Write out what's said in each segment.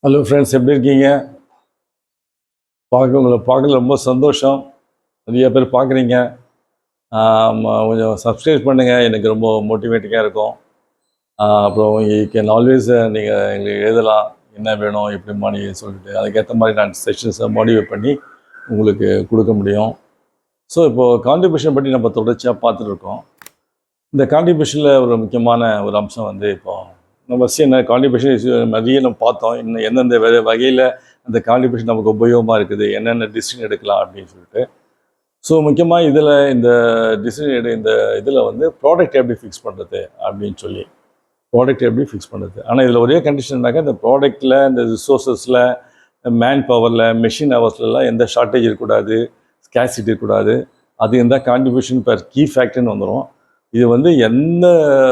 Hello friends, எப்படி இருக்கீங்க? உங்களை பார்க்கல ரொம்ப சந்தோஷம். நிறைய பேர் பார்க்குறீங்க. கொஞ்சம் சப்ஸ்கிரைப் பண்ணுங்கள், எனக்கு ரொம்ப மோட்டிவேட்டிங்காக இருக்கும். அப்புறம் யூ கேன் ஆல்வேஸ் நீங்கள் எங்களுக்கு எழுதலாம், என்ன வேணும் எப்படி மாதிரி சொல்லிட்டு அதுக்கேற்ற மாதிரி நான் செஷன்ஸை மோட்டிவேட் பண்ணி உங்களுக்கு கொடுக்க முடியும். ஸோ இப்போது கான்ட்ரிபியூஷன் பற்றி நம்ம தொடர்ச்சியாக பார்த்துட்ருக்கோம். இந்த கான்ட்ரிபியூஷனில் ஒரு முக்கியமான ஒரு அம்சம் வந்து இப்போது நம்ம என்ன கான்ட்ரிபியூஷன் நிறைய நம்ம பார்த்தோம். இன்னும் எந்தெந்த வகையில் அந்த கான்ட்ரிபியூஷன் நமக்கு உபயோகமாக இருக்குது, என்னென்ன டிசிஷன் எடுக்கலாம் அப்படின்னு சொல்லிட்டு. ஸோ முக்கியமாக இந்த டிசிஷன் இந்த இதில் வந்து ப்ராடக்ட் எப்படி ஃபிக்ஸ் பண்ணுறது அப்படின்னு சொல்லி ப்ராடக்ட் எப்படி ஃபிக்ஸ் பண்ணுறது. ஆனால் இதில் ஒரே கண்டிஷன்னாக்கா இந்த ப்ராடக்டில், இந்த ரிசோர்ஸஸில், மேன் பவரில், மெஷின் ஹவர்ஸ்லாம் எந்த ஷார்ட்டேஜ் இருக்கக்கூடாது, ஸ்கேசிட்டி இருக்கக்கூடாது. அது எந்த கான்ட்ரிபியூஷன் பெர் கீ ஃபேக்டர்னு வந்துடும். இது வந்து எந்த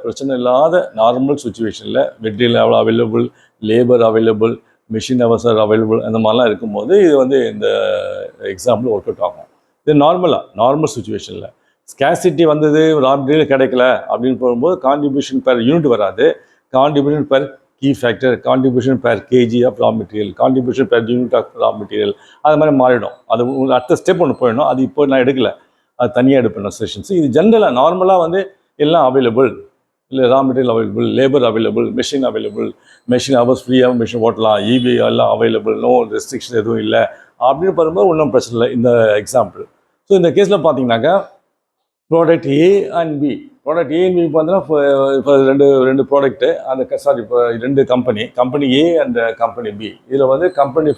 பிரச்சனை இல்லாத நார்மல் சுச்சுவேஷனில் மெட்டீரியல் எவ்வளோ available, labour available, machine hours available, அந்த மாதிரிலாம் இருக்கும்போது இது வந்து இந்த எக்ஸாம்பிள் ஒர்க் அவுட் ஆகும். இது நார்மல் சுச்சுவேஷனில் ஸ்கேசிட்டி வந்தது, ரா மெட்டீரியல் கிடைக்கல அப்படின்னு போகும்போது கான்ட்ரிபியூஷன் பெர் யூனிட் வராது, contribution per key factor, contribution per KG of raw material, contribution per unit of raw material, அது மாதிரி மாறிடும். அது அடுத்த ஸ்டெப் ஒன்று போயிடணும். அது இப்போ நான் எடுக்கலை, அது தனியாக எடுப்பேன் செஷன்ஸ். இது ஜென்ரலாக நார்மலாக வந்து எல்லாம் அவைலபிள், இல்லை raw material available, labour available, machine available, machine hours ஃப்ரீயாக மெஷின் ஓட்டலாம், இபி எல்லாம் அவைலபிள், நோ ரெஸ்ட்ரிக்ஷன் எதுவும் இல்லை அப்படின்னு வரும்போது ஒன்றும் பிரச்சனை இல்லை இந்த எக்ஸாம்பிள். ஸோ இந்த கேஸில் பார்த்தீங்கன்னாக்கா product A and B, product A and B பார்த்தீங்கன்னா இப்போ ரெண்டு ப்ராடக்ட்டு, அந்த இப்போ ரெண்டு company A and company B. இதில் வந்து கம்பெனி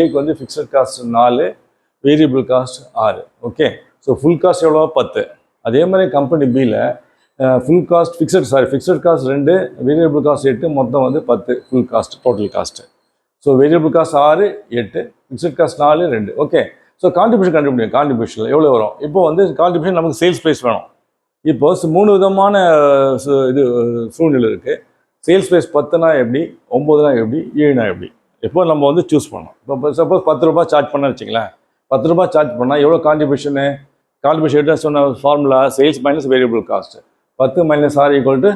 ஏக்கு வந்து fixed cost 4, variable cost 6. Okay, so full cost எவ்வளோ 10. அதே மாதிரி கம்பெனி பியில் full cost fixed cost 2, variable cost 8, மொத்தம் வந்து 10 full cost, total cost. So variable cost 6, 8, fixed cost 4, 2. Okay, so contribution கண்டுபிடிக்கும். கான்ட்ரிபியூஷனில் எவ்வளோ வரும்? இப்போ வந்து கான்ட்ரிபியூஷன் நமக்கு சேல்ஸ் ப்ரைஸ் வேணும். இப்போ 3 விதமான இது சூழ்நிலை இருக்குது. சேல்ஸ் ப்ரைஸ் 10னா எப்படி, 9னா எப்படி, 7னா எப்படி, இப்போ நம்ம வந்து சூஸ் பண்ணோம். இப்போ சப்போஸ் 10 ரூபா சார்ஜ் பண்ண வச்சிங்களேன், 10 ரூபா சார்ஜ் பண்ணால் எவ்வளோ கான்ட்ரிபியூஷனு எடுத்து சொன்ன formula sales minus variable cost, 10 minus 6 =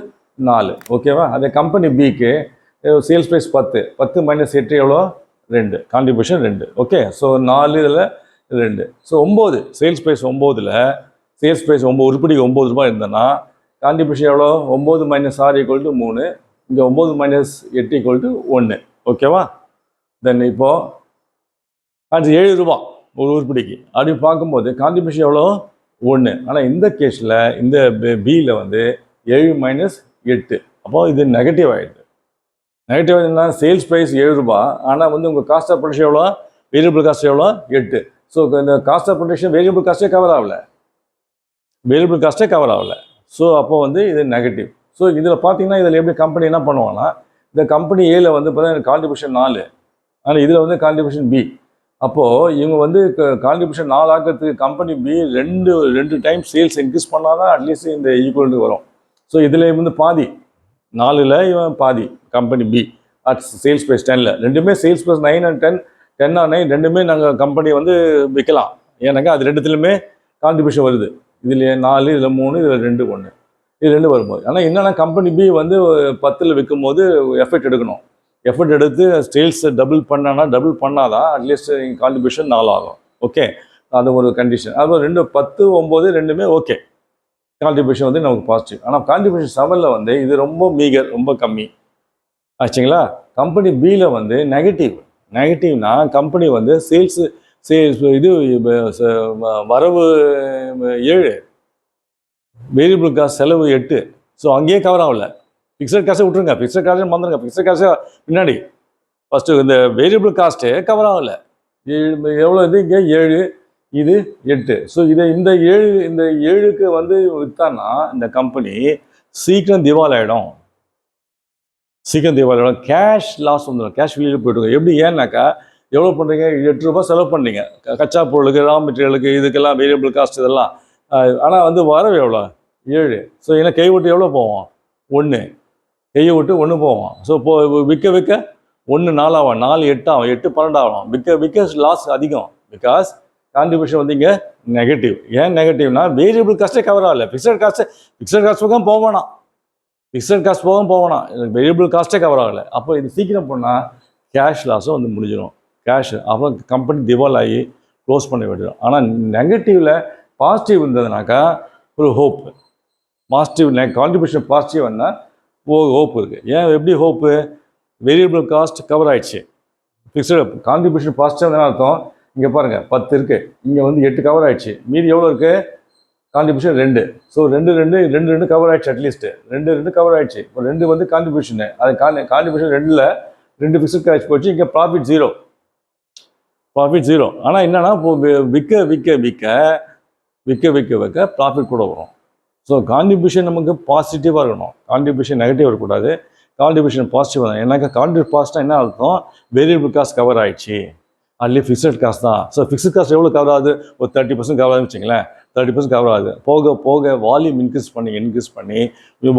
4. ஓகேவா? அதே கம்பெனி பிக்கு சேல்ஸ் ப்ரைஸ் 10 மைனஸ் 8 எவ்வளோ? 2, கான்ட்ரிபியூஷன் 2. ஓகே, ஸோ 4 இதில் 2. ஸோ 9, சேல்ஸ் ப்ரைஸ் 9ல் சேல்ஸ் ப்ரைஸ் 9 உருப்படிக்கு 9 ரூபாய் இருந்ததுன்னா கான்ட்ரிபியூஷன் எவ்வளோ? 9 மைனஸ் 6 = 3, இங்கே 9 மைனஸ் 8 = 1. ஓகேவா? தென் இப்போது அது 7 ரூபா ஒரு உருப்படிக்கு அப்படின்னு பார்க்கும்போது கான்ட்ரிபியூஷன் எவ்வளோ? 1. ஆனால் இந்த கேஸில் இந்த பியில் வந்து 7 மைனஸ் 8, அப்போது இது நெகட்டிவ் ஆகிடுது. நெகட்டிவ் ஆகிடுதுன்னா சேல்ஸ் ப்ரைஸ் 7 ரூபா, ஆனால் வந்து உங்கள் காஸ்ட் ஆஃப் ப்ரொடக்ஷன் எவ்வளோ? வேரியபிள் காஸ்ட் எவ்வளோ? 8. ஸோ இந்த காஸ்ட் ஆஃப் ப்ரொடக்ஷன் வேரியபிள் காஸ்ட்டே கவர் ஆகலை. ஸோ அப்போ வந்து இது நெகட்டிவ். ஸோ இதில் பார்த்தீங்கன்னா இதில் எப்படி கம்பெனி என்ன பண்ணுவாங்கன்னா, இந்த கம்பெனி ஏல வந்து பார்த்தீங்கன்னா கான்ட்ரிபியூஷன் 4, ஆனால் இதில் வந்து கான்ட்ரிபியூஷன் பி. அப்போது இவங்க வந்து கான்ட்ரிபியூஷன் 4 ஆக்கிறதுக்கு company B 2 time sales increase பண்ணால் தான் அட்லீஸ்ட் இந்த ஈக்குவல்ட்டு வரும். ஸோ இதில் வந்து பாதி 4ல் இவன் பாதி company B at sales price 10ல். ரெண்டுமே சேல்ஸ் ப்ரைஸ் 9 and 10 or 9 ரெண்டுமே நாங்கள் கம்பெனி வந்து விற்கலாம். ஏன்னாக்கா அது ரெண்டுத்துலையுமே கான்ட்ரிபியூஷன் வருது. இதில் 4, இதில் 3, இதில் 2, 1, இது 2 வரும்போது. ஆனால் என்னென்னா கம்பெனி பி வந்து 10ல் விற்கும் போது எஃபெக்ட் எடுத்து சேல்ஸ் டபுள் பண்ணாதான் அட்லீஸ்ட் கான்ட்ரிபியூஷன் 4 ஆகும். ஓகே, அது ஒரு கண்டிஷன். அது 2, 10, 9 ரெண்டுமே ஓகே, கான்ட்ரிபியூஷன் வந்து நமக்கு பாசிட்டிவ். ஆனால் கான்ட்ரிபியூஷன் 7ல் வந்து இது ரொம்ப கம்மி ஆச்சுங்களா. கம்பெனி பியில் வந்து நெகட்டிவ்னா கம்பெனி வந்து சேல்ஸ் இது வரவு 7, வேரியபிள் காஸ்ட் செலவு 8. ஸோ அங்கேயே கவர் ஆகல. ஃபிக்ஸட் காஸ்ட்டை விட்டுருங்க, ஃபிக்ஸட் காஸ்ட்டை மறந்துடுங்க. ஃபிக்ஸட் காஸ்ட்டை பின்னாடி ஃபஸ்ட்டு இந்த வேரியபிள் காஸ்ட்டே கவர் ஆகலை. எவ்வளோ இது? இங்கே 7, இது 8. ஸோ இந்த 7க்கு வந்து விற்றான்னா இந்த கம்பெனி சீக்கிரம் திவால் ஆகிடும். கேஷ் லாஸ் வந்துடும், கேஷ் வெளியில் போய்ட்டுருங்க. எப்படி? ஏன்னாக்கா எவ்வளோ பண்ணுறீங்க? 8 ரூபா செலவு பண்ணீங்க கச்சா பொருளுக்கு, ரா மெட்டீரியலுக்கு, இதுக்கெல்லாம் வேரியபிள் காஸ்ட் இதெல்லாம். ஆனால் வந்து வரவு எவ்வளோ? 7. ஸோ ஏன்னா கை விட்டு எவ்வளோ போவோம்? 1. கையை விட்டு 1 போவோம். ஸோ இப்போ விற்க 1 4 ஆகும், 4 8 ஆகும், 8 12 ஆகும். விற்க லாஸ் அதிகம். பிகாஸ் கான்ட்ரிபியூஷன் வந்து இங்கே நெகட்டிவ். ஏன் நெகட்டிவ்னா வேரியபிள் காஸ்ட்டே கவர் ஆகலை. ஃபிக்ஸட் காஸ்ட் போக வேணாம், வேரியபிள் காஸ்ட்டே கவர் ஆகலை. அப்போ இது சீக்கிரம் போனால் கேஷ் லாஸும் வந்து முடிஞ்சிடும். கேஷ் அப்புறம் கம்பெனி திவால் ஆகி க்ளோஸ் பண்ணி விட்டுடும். ஆனால் நெகட்டிவில் பாசிட்டிவ் இருந்ததுனாக்கா ஒரு ஹோப். பாசிட்டிவ் கான்ட்ரிபியூஷன் பாசிட்டிவ் வந்தால் ஹோப் இருக்குது. ஏன் எப்படி ஹோப்பு? வேரியபிள் காஸ்ட் கவர் ஆகிடுச்சு. ஃபிக்ஸடு கான்ட்ரிபியூஷன் பாசிட்டிவ் தானே அர்த்தம். இங்கே பாருங்கள் 10 இருக்குது, இங்கே வந்து 8 கவர் ஆகிடுச்சு. மீதி எவ்வளோ இருக்குது? கான்ட்ரிபியூஷன் 2. ஸோ 2 கவர் ஆகிடுச்சு. அட்லீஸ்ட்டு 2 கவர் ஆகிடுச்சு. இப்போ 2 வந்து கான்ட்ரிபியூஷனு. அது கான்ட்ரிபியூஷன் 2ல் 2 ஃபிக்ஸட் காஸ்ட் போச்சு. இங்கே ப்ராஃபிட் ஜீரோ. ஆனால் என்னன்னா இப்போ விற்க ப்ராஃபிட் கூட வரும். ஸோ கான்ட்ரிபியூஷன் நமக்கு பாசிட்டிவாக இருக்கணும், கான்ட்ரிபியூஷன் நெகட்டிவ் இருக்கக்கூடாது. கான்ட்ரிபியூஷன் பாசிட்டிவ் தான். ஏன்னாக்கா கான்ட்ரிபியூட் பாசிட்டிவ் என்ன அர்த்தம்? வேரியபிள் காஸ்ட் கவர் ஆகிடுச்சு, அதுலேயே ஃபிக்ஸட் காஸ்ட் தான். ஸோ ஃபிக்ஸட் காஸ்ட் எவ்வளோ கவர் ஆகுது? ஒரு 30% கவர் ஆகுதுன்னு வச்சுங்களேன். 30% கவர் ஆகுது. போக வால்யூம் இன்க்ரீஸ் பண்ணி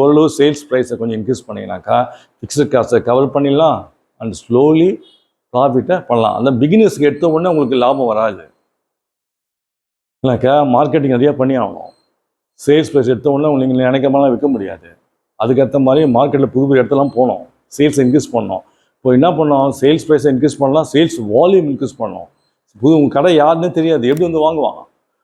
ஓரளவு சேல்ஸ் ப்ரைஸை கொஞ்சம் இன்க்ரீஸ் பண்ணிங்கனாக்கா ஃபிக்ஸட் காஸ்ட்டை கவர் பண்ணிடலாம் அண்ட் ஸ்லோலி ப்ராஃபிட்டை பண்ணலாம். அந்த பிகினர்ஸ்க்கு எடுத்த உடனே உங்களுக்கு லாபம் வராது. இல்லைக்கா மார்க்கெட்டிங் நிறையா பண்ணி ஆகணும். சேல்ஸ் ப்ரைஸ் எடுத்த உடனே நீங்கள் நினைக்காமலாம் விற்க முடியாது. அதுக்கேற்ற மாதிரி மார்க்கெட்டில் புது இடத்துலாம் போகணும், சேல்ஸ் இன்க்ரீஸ் பண்ணணும். இப்போ என்ன பண்ணோம்? சேல்ஸ் ப்ரைஸை இன்க்ரீஸ் பண்ணலாம், சேல்ஸ் வால்யூம் இன்க்ரீஸ் பண்ணணும். உங்கள் கடை யாருன்னு தெரியாது, எப்படி வந்து வாங்குவாங்க?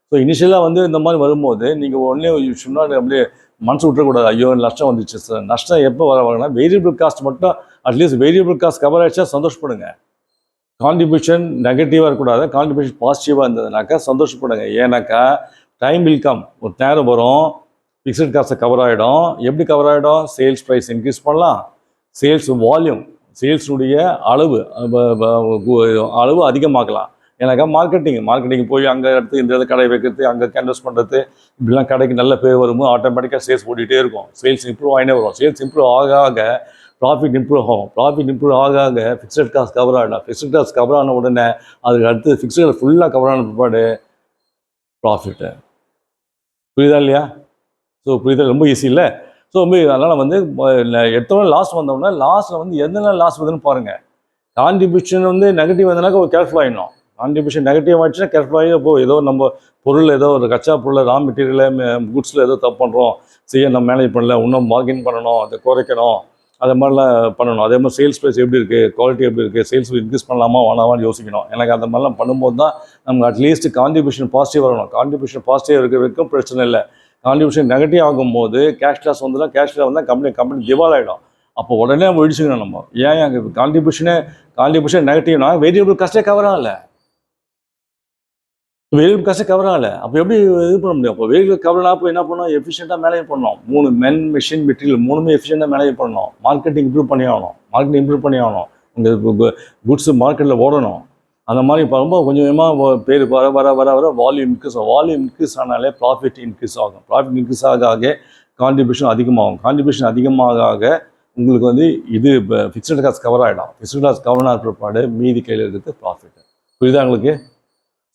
ஸோ இனிஷியலாக வந்து இந்த மாதிரி வரும்போது நீங்கள் உடனே முன்னாடி அப்படியே மனசு விட்டுறக்கூடாது. ஐயோ நஷ்டம் வந்துச்சு சார். நஷ்டம் எப்போ வரவாங்கன்னா வேரியபிள் காஸ்ட் மட்டும் அட்லீஸ்ட் வேரியபிள் காஸ்ட் கவர் ஆகிடுச்சா சந்தோஷப்படுங்க. கான்ட்ரிபியூஷன் நெகட்டிவாக இருக்கக்கூடாது, கான்ட்ரிபியூஷன் பாசிட்டிவாக இருந்ததுனாக்கா சந்தோஷப்படுங்க. ஏன்னாக்கா டைம் வில் கம், ஒரு நேரம் வரும் ஃபிக்ஸட் காஸ்ட்டை கவர் ஆகிடும். எப்படி கவர் ஆகிடும்? சேல்ஸ் ப்ரைஸ் இன்க்ரீஸ் பண்ணலாம், சேல்ஸ் வால்யூம், சேல்ஸுடைய அளவு அதிகமாக்கலாம். ஏன்னாக்கா மார்க்கெட்டிங் போய் அங்கே எடுத்து இந்த கடை வைக்கிறது, அங்கே கேன்வஸ் பண்ணுறது, இப்படிலாம் கடைக்கு நல்ல பேர் வரும்போது ஆட்டோமேட்டிக்காக சேல்ஸ் ஓடிட்டே இருக்கும். சேல்ஸ் இம்ப்ரூவ் ஆகினே வரும். சேல்ஸ் இம்ப்ரூவ் ஆக ப்ராஃபிட் இம்ப்ரூவ் ஆகும். ப்ராஃபிட் இம்ப்ரூவ் ஆக ஃபிக்ஸட் காஸ்ட் கவர் ஆகிடும். ஃபிக்ஸட் காஸ்ட் கவர் ஆன உடனே அதுக்கு அடுத்து ஃபிக்ஸட் ஃபுல்லாக கவர் ஆன பிற்பாடு ப்ராஃபிட்டு. புரியுதா இல்லையா? ஸோ புரியுதா? ரொம்ப ஈஸி இல்லை? ஸோ ரொம்ப அதனால் வந்து எடுத்தோடனே லாஸ் வந்தோம்னா லாஸில் வந்து எந்தெந்த லாஸ் வருதுன்னு பாருங்கள். கான்ட்ரிபியூஷன் வந்து நெகட்டிவ் வந்தனாக்கா ஒரு கேர்ஃபுல் ஆகிடணும். கான்ட்ரிபியூஷன் நெகட்டிவ் ஆகிடுச்சுன்னா கேர்ஃபுல் ஆகி இப்போ ஏதோ நம்ம பொருள் ஏதோ ஒரு கச்சா பொருள் ரா மெட்டீரியலை குட்ஸில் ஏதோ தப்பு பண்ணுறோம், நம்ம மேனேஜ் பண்ணல, இன்னும் மார்க்கிங் பண்ணணும், அதை குறைக்கணும், அது மாதிரிலாம் பண்ணணும். அதே மாதிரி சேல்ஸ் ப்ரைஸ் எப்படி இருக்குது, குவாலிட்டி எப்படி இருக்குது, சேல்ஸ் இன்க்ரீஸ் பண்ணலாமா வேணாமான்னு யோசிக்கணும். எனக்கு அந்த மாதிரிலாம் பண்ணும்போது தான் நமக்கு அட்லீஸ்ட் கான்ட்ரிபியூஷன் பாசிட்டிவ் வரணும். கான்ட்ரிபியூஷன் பாசிட்டிவ் இருக்கிற வரைக்கும் பிரச்சனை இல்லை. கான்ட்ரிபியூஷன் நெகட்டிவ் ஆகும்போது கேஷ் லாஸ் வந்துடும். கேஷ் லாஸ் வந்தால் கம்பெனி திவால் ஆகிடும். அப்போ உடனே நம்ம இடிச்சுக்கணும். நம்ம ஏன் அங்கே கான்ட்ரிபியூஷன் நெகட்டிவ்னா வேரியபிள் காஸ்ட்டே கவர் ஆகல, வேரியபிள் காஸ்ட்டே கவர் ஆகலை. அப்போ எப்படி இது பண்ண முடியும்? அப்போ வேரியபிள் கவர் அப்போ என்ன பண்ணணும்? எஃபிஷியண்ட்டாக மேனேஜ் பண்ணணும். 3 மெஷின் மெட்டீரியல் 3மே எஃபிஷியண்ட்டாக மேனேஜ் பண்ணணும். மார்க்கெட்டிங் இம்ப்ரூவ் பண்ணி ஆகணும். உங்கள் குட்ஸு மார்க்கெட்டில் ஓடணும். அந்த மாதிரி பார்க்கும்போது கொஞ்சம் கொஞ்சமாக பேர் வர வால்யூம் இன்க்ரீஸ் ஆனாலே ப்ராஃபிட் இன்க்ரீஸ் ஆகும். ப்ராஃபிட் இன்க்ரீஸ் ஆக கான்ட்ரிபியூஷன் அதிகமாகும். கான்ட்ரிபியூஷன் அதிகமாக உங்களுக்கு வந்து இது ஃபிக்ஸட் காஸ்ட் கவர் ஆகிடும். ஃபிக்ஸட் காஸ்ட் கவர் ஆன பிற்பாடு மீதி கையில் இருக்கிறது ப்ராஃபிட். புரியுதா உங்களுக்கு?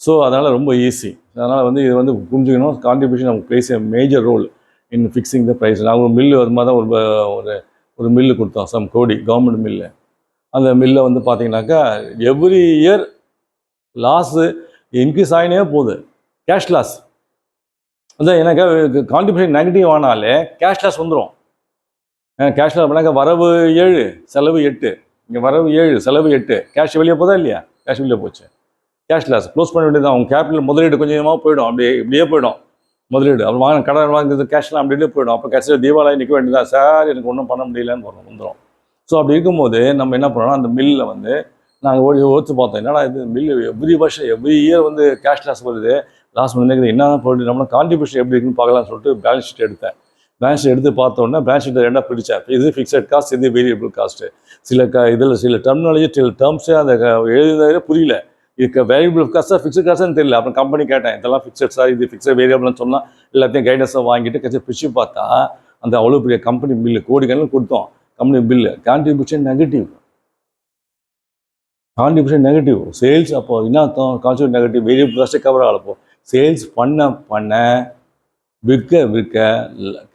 ஸோ அதனால் ரொம்ப ஈஸி. அதனால் வந்து இது வந்து புரிஞ்சுக்கணும். கான்ட்ரிபியூஷன் நமக்கு plays a major role in fixing the price. நான் ஒரு மில்லு அது மாதிரி தான் ஒரு மில்லு கொடுத்தோம், சம் கோடி கவர்மெண்ட் மில்லு. அந்த மில்லை வந்து பார்த்தீங்கன்னாக்கா எவ்ரி இயர் லாஸு இன்க்ரீஸ் ஆகினே போகுது. கேஷ் லாஸ் அதான் எனக்கு கான்ட்ரிபியூஷன் நெகட்டிவ் ஆனாலே கேஷ் லாஸ் வந்துடும். கேஷ் லாஸ் பண்ணாக்கா வரவு 7 செலவு 8. இங்கே வரவு 7 செலவு 8. கேஷ் வெளியே போதா இல்லையா? கேஷ் வெளியே போச்சு. கேஷ் லாஸ் க்ளோஸ் பண்ண வேண்டியது தான். அவங்க கேபிட்டல் முதலீடு கொஞ்சமாக போயிடும், இப்படியே போயிடும் முதலீடு. அப்புறம் வாங்க கடன் வாங்குறது கேஷ்லாம் அப்படியே போயிடும். அப்போ கேஷில் தீபாவளி நிற்க வேண்டியதான். சார் எனக்கு ஒன்றும் பண்ண முடியலன்னு வந்துடும். ஸோ அப்படி இருக்கும்போது நம்ம என்ன பண்ணோம்? அந்த மில்லில் வந்து நாங்கள் ஓத்து பார்த்தோம். என்னடா இது மில்லு எவ்ரி இயர் வந்து கேஷ் லாஸ் வருது, லாஸ் வந்து என்ன போயிட்டு நம்மளோட கான்ட்ரிபியூஷன் எப்படி இருக்குன்னு பார்க்கலாம்னு சொல்லிட்டு பேலன்ஸ் ஷீட் எடுத்தேன். பேலன்ஸ் ஷீட் எடுத்து பார்த்தோன்னா பேலன்ஸ் ஷீட்டை ரெண்டாக பிடிச்சேன். இது ஃபிக்ஸட் காஸ்ட், இது வேரியபிள் காஸ்ட்டு. சில டெர்மினாலஜி டேர்ம்ஸே அந்த எழுதுறதே புரியல. இதுக்கு வேரியபிள் காஸ்ட்டாக ஃபிக்ஸட் காஸ்ட்னு தெரியல. அப்புறம் கம்பெனி கேட்டேன், இதெல்லாம் ஃபிக்ஸட் சார், இது ஃபிக்ஸட் வேரியபிள்னு சொன்னால் எல்லாத்தையும் கைடன்ஸாக வாங்கிட்டு கட்சி பிரிச்சு பார்த்தா அந்த அவ்வளோ பெரிய கம்பெனி பில்லு கோடிக்கணக்கில் கொடுத்தோம். Company bill contribution negative sales. அப்போ என்ன அர்த்தம்? கான்ட்ரிபியூஷன் நெகட்டிவ், வேரியபிள் காஸ்ட்டே கவர் ஆகலப்போ சேல்ஸ் பண்ண விற்க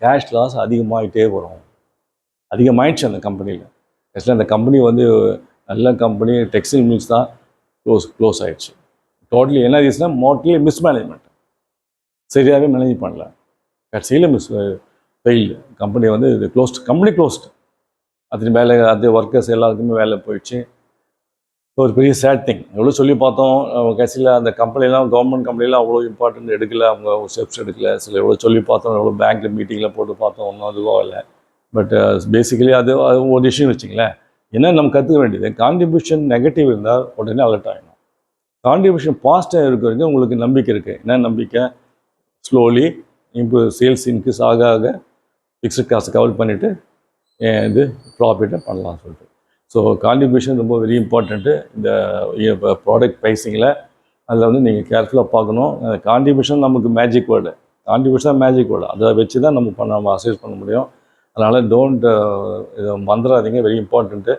கேஷ் லாஸ் அதிகமாகிட்டே வரும். அதிகமாகிடுச்சு அந்த கம்பெனியில். ஆக்சுவலாக அந்த கம்பெனி வந்து நல்ல கம்பெனி, டெக்ஸ்டைல் மில்ஸ் தான் க்ளோஸ் ஆகிடுச்சு. டோட்டலி என்ன ரீசன்னா மோட்லி மிஸ்மேனேஜ்மெண்ட், சரியாகவே மேனேஜ் பண்ணல. கடைசியில் ஃபெயில்டு. கம்பெனி வந்து இது கம்பெனி க்ளோஸ்டு. அது ஒர்க்கர்ஸ் எல்லாருக்குமே வேலை போயிடுச்சு. ஒரு பெரிய சேட் திங். எவ்வளோ சொல்லி பார்த்தோம், கடைசியில் அந்த கம்பெனிலாம் கவர்மெண்ட் கம்பெனிலாம் அவ்வளோ இம்பார்ட்டன்ட் எடுக்கல, அவங்க ஸ்டெப்ஸ் எடுக்கல. சில எவ்வளோ சொல்லி பார்த்தோம், எவ்வளோ பேங்க்கில் மீட்டிங்கில் போட்டு பார்த்தோம், ஒன்றும் அதுவாக இல்லை. பட் பேசிக்கலி அது ஒரு விஷயம் வச்சுங்களேன். என்ன நம்ம கற்றுக்க வேண்டியது, கான்ட்ரிபியூஷன் நெகட்டிவ் இருந்தால் உடனே அலர்ட் ஆகிடும். கான்ட்ரிபியூஷன் பாசிட்டிவ் இருக்க வரைக்கும் உங்களுக்கு நம்பிக்கை இருக்குது. என்ன நம்பிக்கை? ஸ்லோலி இம்ப்ரூவ், சேல்ஸ் இன்க்ரீஸ் ஆக ஆக ஃபிக்ஸ்ட் காசை கவர் பண்ணிவிட்டு இது ப்ராஃபிட்டை பண்ணலாம்னு சொல்லிட்டு. ஸோ கான்ட்ரிபியூஷன் ரொம்ப வெரி இம்பார்ட்டண்ட்டு. இந்த ப்ராடக்ட் ப்ரைஸிங்கில் அதில் வந்து நீங்கள் கேர்ஃபுல்லாக பார்க்கணும். கான்ட்ரிபியூஷன் நமக்கு மேஜிக் வேர்டு, கான்ட்ரிபியூஷன் தான் மேஜிக் வேர்டு. அதை வச்சு தான் நம்ம அசைஸ் பண்ண முடியும். அதனால் டோன்ட் இதை மறந்துடாதீங்க, வெரி இம்பார்ட்டண்ட்டு.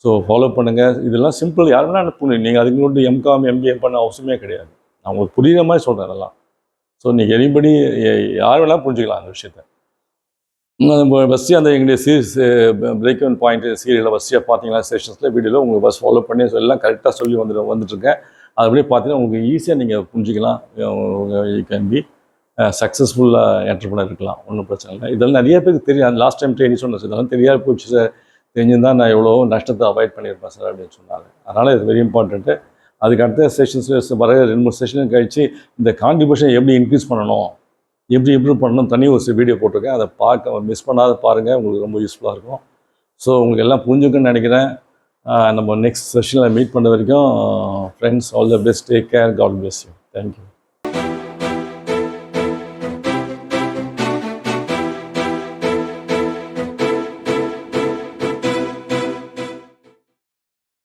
ஸோ ஃபாலோ பண்ணுங்கள். இதெல்லாம் சிம்பிள், யார் வேணால் புரியும். நீங்கள் அதுக்கு மட்டும் எம்காம் எம்பிஏ பண்ண அவசியமே கிடையாது. நான் உங்களுக்கு புரிகிற மாதிரி சொல்கிறேன் அதெல்லாம். ஸோ நீங்கள் எனிபடி யார் வேணால் புரிஞ்சுக்கலாம் அந்த விஷயத்தை. ஃபஸ்ட்டு அந்த எங்களுடைய சீரிஸ் பிரேக் ஒன் பாயிண்ட் சீரியலில் ஃபஸ்ட்டியாக பார்த்தீங்கன்னா செஷன்ஸில் வீடியோவில் உங்களுக்கு பஸ் ஃபாலோ பண்ணி எல்லாம் கரெக்டாக சொல்லி வந்துட்டுருக்கேன். அது அப்படியே பார்த்தீங்கன்னா உங்களுக்கு ஈஸியாக நீங்கள் புரிஞ்சிக்கலாம். யூ கேன் பி சக்ஸஸ்ஃபுல்லாக என்டர்பிரனர் இருக்கலாம், ஒன்றும் பிரச்சனை இல்லை. இதெல்லாம் நிறைய பேருக்கு தெரியும். அந்த லாஸ்ட் டைம் ட்ரெயினிங் சொன்னேன் சார், இதெல்லாம் தெரியாது போச்சு சார், தெரிஞ்சுருந்தால் நான் எவ்வளோ நஷ்டத்தை அவாய்ட் பண்ணியிருப்பேன் சார் அப்படின்னு சொன்னாங்க. அதனால் இது வெரி இம்பார்ட்டண்ட்டு. அதுக்கு அடுத்த செஷன்ஸ் வர 2-3 செஷன் கழிச்சு இந்த கான்ட்ரிபியூஷன் எப்படி இன்க்ரீஸ் பண்ணணும், எப்படி இம்ப்ரூவ் பண்ணணும், தனி ஒரு வீடியோ போட்டிருக்கேன். அதை மிஸ் பண்ணாத பாருங்கள், உங்களுக்கு ரொம்ப யூஸ்ஃபுல்லாக இருக்கும். ஸோ உங்களுக்கு எல்லாம் புரிஞ்சுக்குன்னு நினைக்கிறேன். நம்ம நெக்ஸ்ட் செஷனில் மீட் பண்ண வரைக்கும் friends, all the best, take care, God bless you. Thank you.